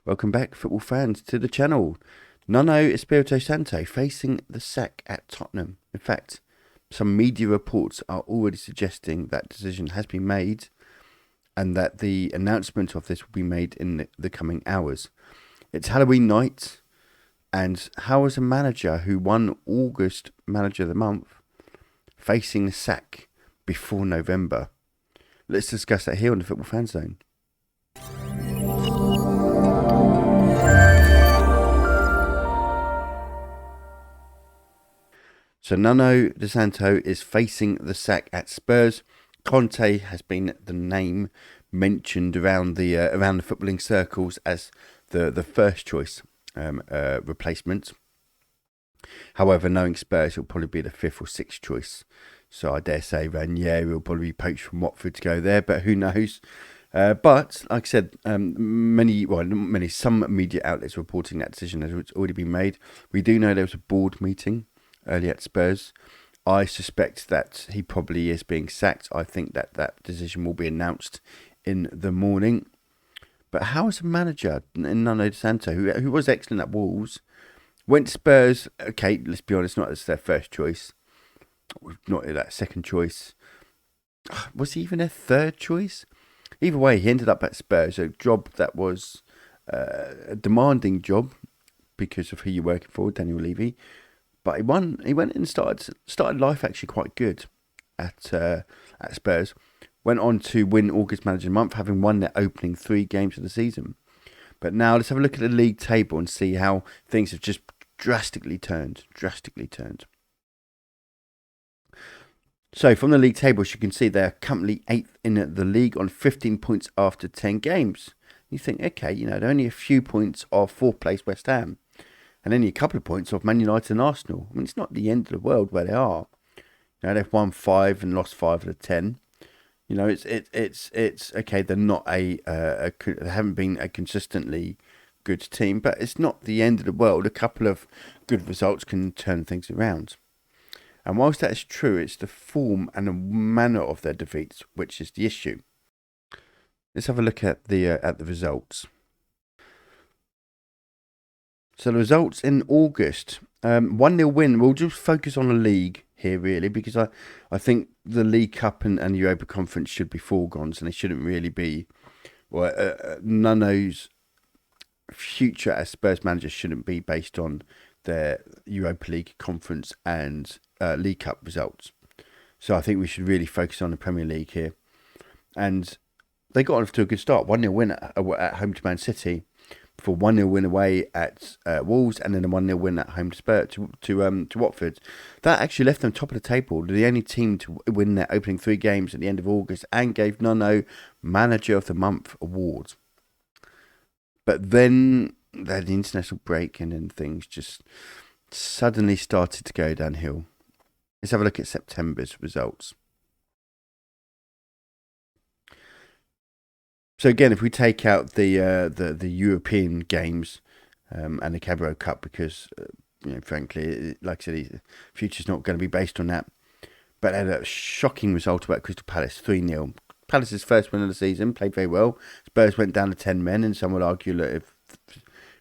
Welcome back, football fans, to the channel. Nuno Espirito Santo facing the sack at Tottenham. In fact, some media reports are already suggesting that decision has been made and that the announcement of this will be made in the coming hours. It's Halloween night, and how is a manager who won August Manager of the Month facing the sack before November? Let's discuss that here on the Football Fan Zone. So Nuno De Santo is facing the sack at Spurs. Conte has been the name mentioned around the footballing circles as the first choice replacement. However, knowing Spurs, it'll probably be the fifth or sixth choice. So I dare say Ranieri will probably be poached from Watford to go there, but who knows? But like I said, some media outlets reporting that decision has already been made. We do know there was a board meeting early at Spurs. I suspect that he probably is being sacked. I think that decision will be announced in the morning. But how is a manager, Nuno De Santo, who was excellent at Wolves, went to Spurs? Okay, let's be honest, not as their first choice, not that second choice. Was he even their third choice? Either way, he ended up at Spurs, a job that was a demanding job because of who you're working for, Daniel Levy. But he went and started life actually quite good at Spurs. Went on to win August Manager of the Month, having won their opening 3 games of the season. But now let's have a look at the league table and see how things have just drastically turned. So from the league table, as you can see, they're currently 8th in the league on 15 points after 10 games. You think, okay, they're only a few points off 4th place West Ham. And only a couple of points off Man United and Arsenal. I mean, it's not the end of the world where they are. They've won 5 and lost 5 of the 10. It's okay. They're not they haven't been a consistently good team, but it's not the end of the world. A couple of good results can turn things around. And whilst that is true, it's the form and the manner of their defeats which is the issue. Let's have a look at the results. So the results in August, 1-0 win. We'll just focus on the league here, really, because I think the League Cup and Europa Conference should be foregons, and they shouldn't really be. Nuno's future as Spurs manager shouldn't be based on their Europa League, Conference, and League Cup results. So I think we should really focus on the Premier League here. And they got off to a good start. 1-0 win at home to Man City, for 1-0 win away at Wolves, and then a 1-0 win at home to Spurs to Watford. That actually left them top of the table. They're the only team to win their opening 3 games at the end of August, and gave Nuno Manager of the Month award. But then they had the international break, and then things just suddenly started to go downhill. Let's have a look at September's results. So again, if we take out the European games and the Carabao Cup, because frankly, like I said, future's not going to be based on that. But they had a shocking result about Crystal Palace, 3-0. Palace's first win of the season, played very well. Spurs went down to 10 men, and some would argue that if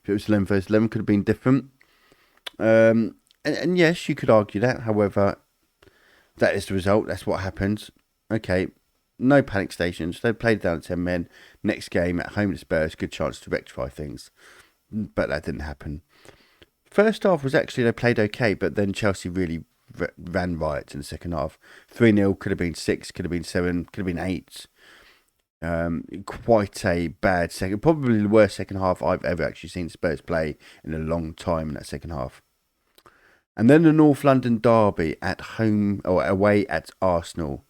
it was 11 versus 11, could have been different. And yes, you could argue that. However, that is the result. That's what happened. Okay. No panic stations. They played down to 10 men. Next game at home to Spurs, good chance to rectify things. But that didn't happen. First half was actually, they played okay, but then Chelsea really ran riot in the second half. 3-0, could have been 6, could have been 7, could have been 8. Quite a bad second, probably the worst second half I've ever actually seen Spurs play in a long time in that second half. And then the North London derby at home or away at Arsenal.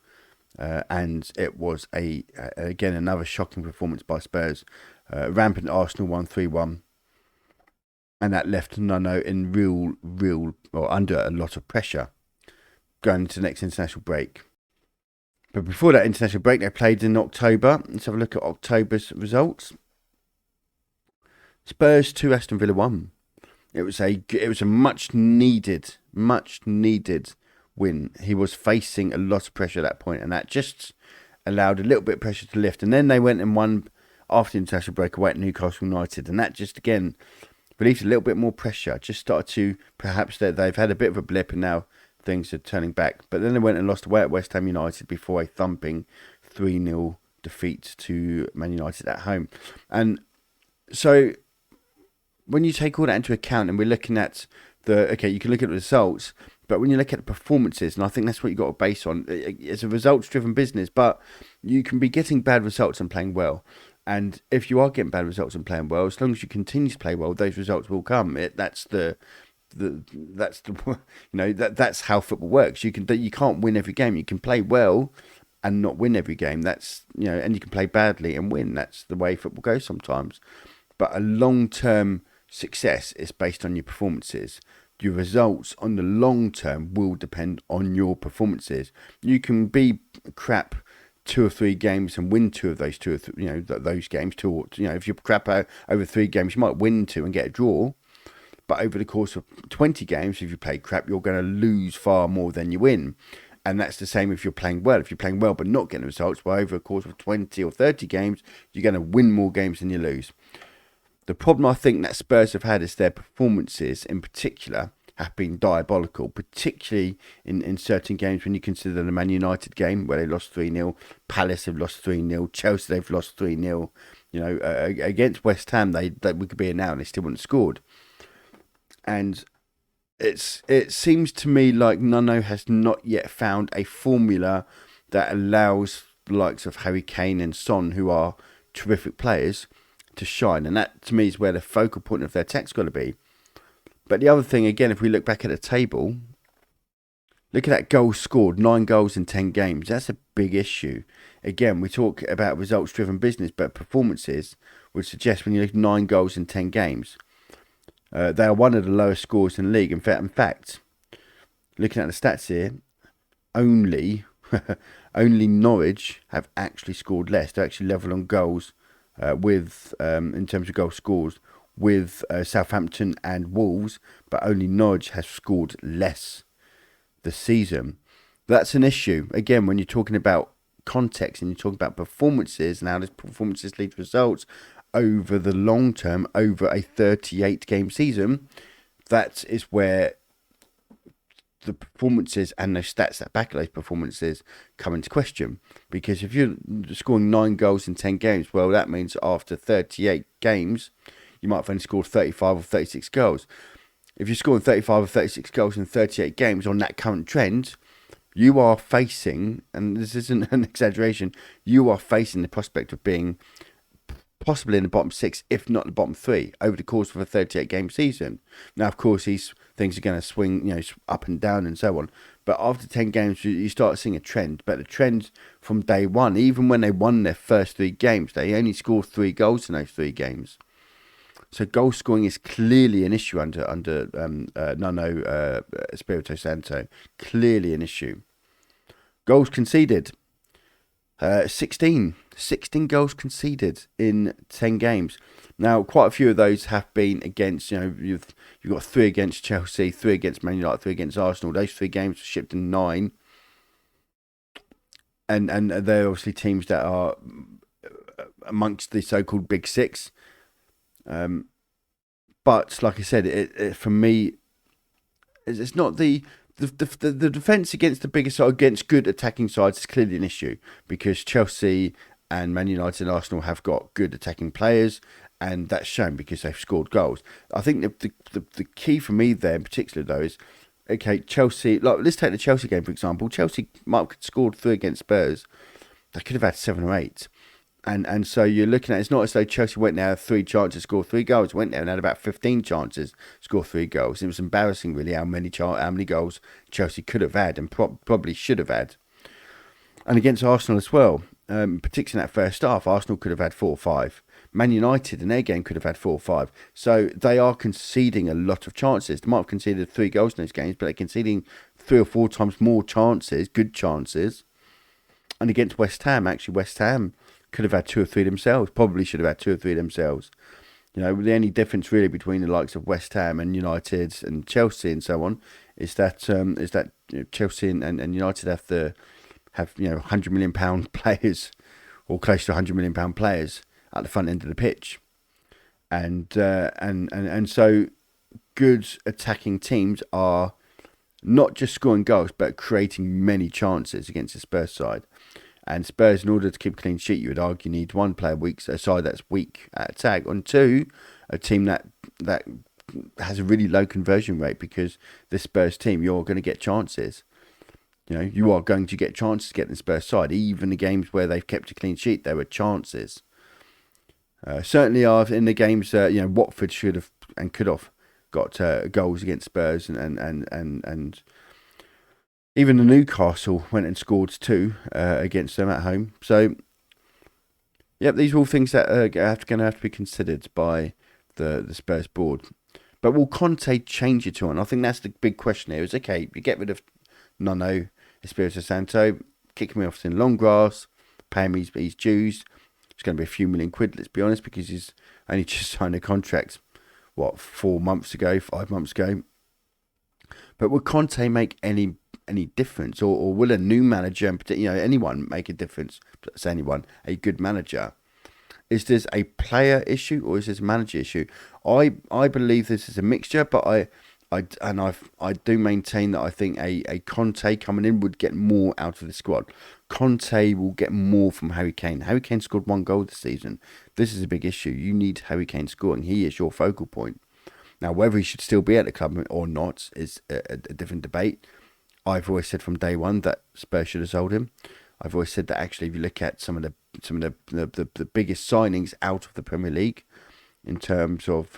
And it was again another shocking performance by Spurs. Rampant Arsenal won 3-1, and that left Nuno in real or under a lot of pressure going into the next international break. But before that international break, they played in October. Let's have a look at October's results. Spurs 2, Aston Villa 1. It was a much needed win. He was facing a lot of pressure at that point, and that just allowed a little bit of pressure to lift. And then they went and won after the international break away at Newcastle United, and that just again relieves a little bit more pressure. Just started to perhaps they've had a bit of a blip and now things are turning back. But then they went and lost away at West Ham United before a thumping 3-0 defeat to Man United at home. And so when you take all that into account, and we're looking at you can look at the results, but when you look at the performances, and I think that's what you've got to base on, it's a results-driven business, but you can be getting bad results and playing well. And if you are getting bad results and playing well, as long as you continue to play well, those results will come. That's how football works. You can't win every game. You can play well and not win every game. And you can play badly and win. That's the way football goes sometimes. But a long-term success is based on your performances. Your results on the long term will depend on your performances. You can be crap 2 or 3 games and win 2 of those those games. If you're crap over 3 games, you might win 2 and get a draw. But over the course of 20 games, if you play crap, you're going to lose far more than you win. And that's the same if you're playing well. If you're playing well but not getting results, well, over the course of 20 or 30 games, you're going to win more games than you lose. The problem I think that Spurs have had is their performances in particular have been diabolical, particularly in certain games when you consider the Man United game where they lost 3-0, Palace have lost 3-0, Chelsea they've lost 3-0. Against West Ham we could be in now and they still wouldn't have scored. And it seems to me like Nuno has not yet found a formula that allows the likes of Harry Kane and Son, who are terrific players, to shine, and that to me is where the focal point of their attack's got to be. But the other thing, again, if we look back at the table, look at that goals scored, 9 goals in 10 games. That's a big issue. Again, we talk about results-driven business, but performances would suggest when you look at 9 goals in 10 games, they are one of the lowest scores in the league. In fact, looking at the stats here, only Norwich have actually scored less. They're actually level on goals. In terms of goal scores with Southampton and Wolves, but only Norwich has scored less this season. That's an issue. Again, when you're talking about context and you're talking about performances and how does performances lead to results over the long term, over a 38-game season, that is where the performances and those stats that back those performances come into question. Because if you're scoring 9 goals in 10 games, well, that means after 38 games, you might have only scored 35 or 36 goals. If you're scoring 35 or 36 goals in 38 games on that current trend, you are facing, and this isn't an exaggeration, you are facing the prospect of being possibly in the bottom 6, if not the bottom 3, over the course of a 38-game season. Now, of course, these things are going to swing, up and down and so on. But after 10 games, you start seeing a trend. But the trend from day one, even when they won their first 3 games, they only scored 3 goals in those 3 games. So goal scoring is clearly an issue under Nuno Espirito Santo. Clearly an issue. Goals conceded. 16 goals conceded in 10 games. Now, quite a few of those have been against, you've got 3 against Chelsea, 3 against Man United, 3 against Arsenal. Those 3 games were shipped in 9. And they're obviously teams that are amongst the so-called Big 6. But, like I said, it for me, it's not the defence against the biggest side, against good attacking sides, is clearly an issue because Chelsea and Man United and Arsenal have got good attacking players, and that's shown because they've scored goals. I think the key for me there in particular, though, is, okay, Chelsea, let's take the Chelsea game, for example. Chelsea might have scored 3 against Spurs. They could have had 7 or 8. And so you're looking at, it's not as though Chelsea went there, 3 chances, scored 3 goals. Went there and had about 15 chances, scored 3 goals. It was embarrassing, really, how many goals Chelsea could have had and probably should have had. And against Arsenal as well, particularly in that first half, Arsenal could have had 4 or 5. Man United in their game could have had 4 or 5. So they are conceding a lot of chances. They might have conceded 3 goals in those games, but they're conceding 3 or 4 times more chances, good chances. And against West Ham, West Ham could have had 2 or 3 themselves. Probably should have had 2 or 3 themselves. The only difference really between the likes of West Ham and United and Chelsea and so on is that Chelsea and United have £100 million players, or close to £100 million players, at the front end of the pitch, and so good attacking teams are not just scoring goals but creating many chances against the Spurs side. And Spurs, in order to keep a clean sheet, you would argue, need one player weak, a side that's weak at attack, and two, a team that has a really low conversion rate, because this Spurs team, you're going to get chances. You are going to get chances to get the Spurs side. Even the games where they've kept a clean sheet, there were chances. Certainly are in the games, Watford should have and could have got goals against Spurs, and even the Newcastle went and scored 2 against them at home. So, yep, these are all things that are going to have to be considered by the Spurs board. But will Conte change it on? I think that's the big question here. Is, okay, you get rid of Nuno, Espirito Santo, kick me off in long grass, pay him his dues. It's going to be a few million quid, let's be honest, because he's only just signed a contract, 5 months ago. But will Conte make any difference, or will a new manager, anyone make a difference? Say anyone, a good manager. Is this a player issue or is this a manager issue? I believe this is a mixture, but I do maintain that I think a Conte coming in would get more out of the squad. Conte will get more from Harry Kane. Harry Kane scored 1 goal this season. This is a big issue. You need Harry Kane scoring. He is your focal point. Now, whether he should still be at the club or not is a different debate. I've always said from day one that Spurs should have sold him. I've always said that actually, if you look at some of the biggest signings out of the Premier League, in terms of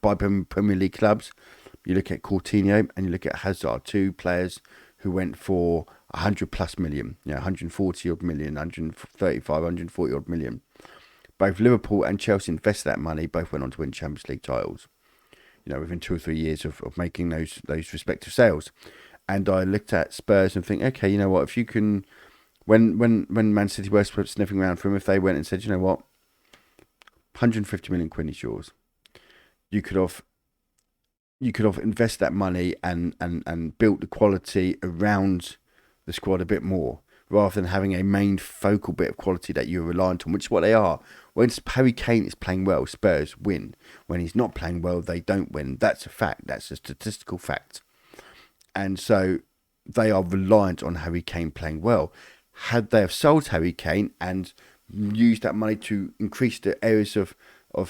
by Premier League clubs, you look at Coutinho and you look at Hazard, 2 players who went for 100+ million, 140 odd million, 135, 140 odd million. Both Liverpool and Chelsea invested that money. Both went on to win Champions League titles, within 2 or 3 years of making those respective sales. And I looked at Spurs and think, okay, you know what, if you can, when Man City were sniffing around for him, if they went and said, you know what, 150 million quid is yours, you could have invested that money and built the quality around the squad a bit more, rather than having a main focal bit of quality that you're reliant on, which is what they are. When Harry Kane is playing well, Spurs win. When he's not playing well, they don't win. That's a fact. That's a statistical fact. And so they are reliant on Harry Kane playing well. Had they have sold Harry Kane and used that money to increase the areas of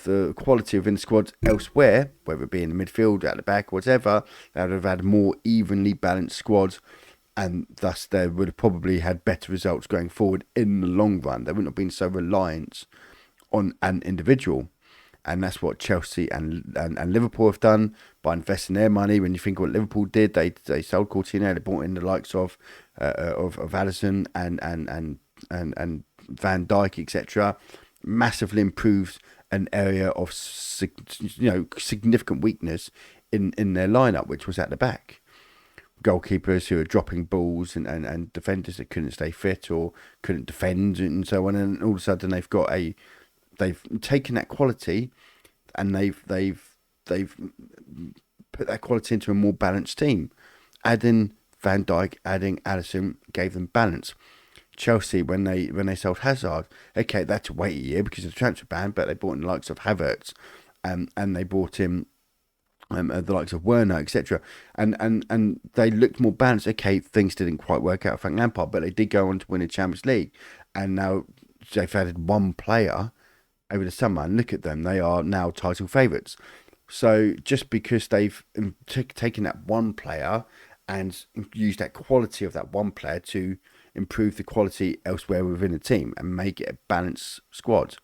the quality within the squad elsewhere, whether it be in the midfield, at the back, whatever, they would have had more evenly balanced squads, and thus they would have probably had better results going forward in the long run. They wouldn't have been so reliant on an individual. And that's what Chelsea and Liverpool have done by investing their money. When you think of what Liverpool did, they sold Coutinho, they brought in the likes of Alisson and Van Dijk, etc. Massively improves an area of significant weakness in their lineup, which was at the back. Goalkeepers who are dropping balls and defenders that couldn't stay fit or couldn't defend and so on, and all of a sudden they've taken that quality and they've put that quality into a more balanced team. Adding Van Dijk, adding Alisson gave them balance. Chelsea, when they sold Hazard, okay, they had to wait a year because of the transfer ban, but they brought in the likes of Havertz, and they brought in the likes of Werner, etc. And they looked more balanced. Okay, things didn't quite work out for Frank Lampard, but they did go on to win a Champions League, and now they've added 1 player over the summer, and look at them, they are now title favourites. So just because they've taken that 1 player and used that quality of that 1 player to improve the quality elsewhere within the team and make it a balanced squad.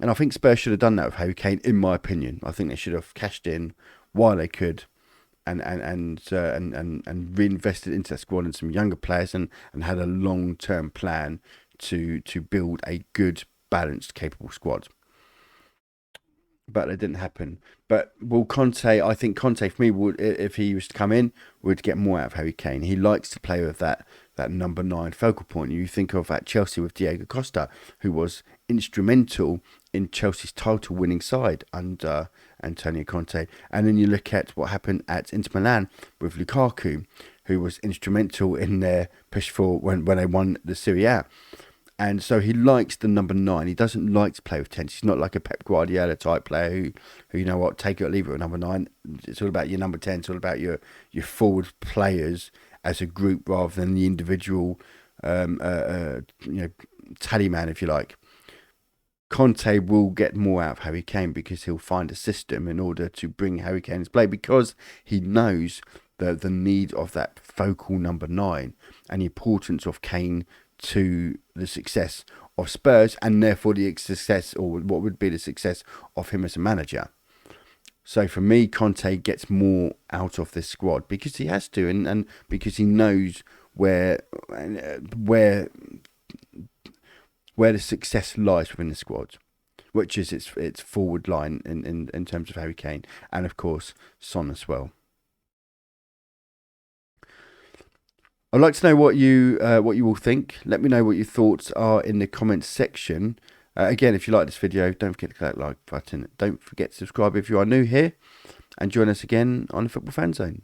And I think Spurs should have done that with Harry Kane, in my opinion. I think they should have cashed in while they could and reinvested into that squad and some younger players and had a long-term plan to build a good, balanced, capable squad. But it didn't happen. But will Conte, I think Conte, for me, would, if he was to come in, would get more out of Harry Kane. He likes to play with that number 9 focal point. You think of at Chelsea with Diego Costa, who was instrumental in Chelsea's title-winning side under Antonio Conte. And then you look at what happened at Inter Milan with Lukaku, who was instrumental in their push for when they won the Serie A. And so he likes the number 9. He doesn't like to play with 10s. He's not like a Pep Guardiola type player who you know what, take it or leave it with number 9. It's all about your number 10. It's all about your forward players as a group rather than the individual, tally man, if you like. Conte will get more out of Harry Kane because he'll find a system in order to bring Harry Kane into play, because he knows the need of that focal number 9 and the importance of Kane to the success of Spurs, and therefore the success, or what would be the success of him as a manager. So for me, Conte gets more out of this squad because he has to, and because he knows where the success lies within the squad, which is its forward line in terms of Harry Kane, and of course Son as well. I'd like to know what you all think. Let me know what your thoughts are in the comments section. Again, if you like this video, don't forget to click that like button. Don't forget to subscribe if you are new here, and join us again on the Football Fan Zone.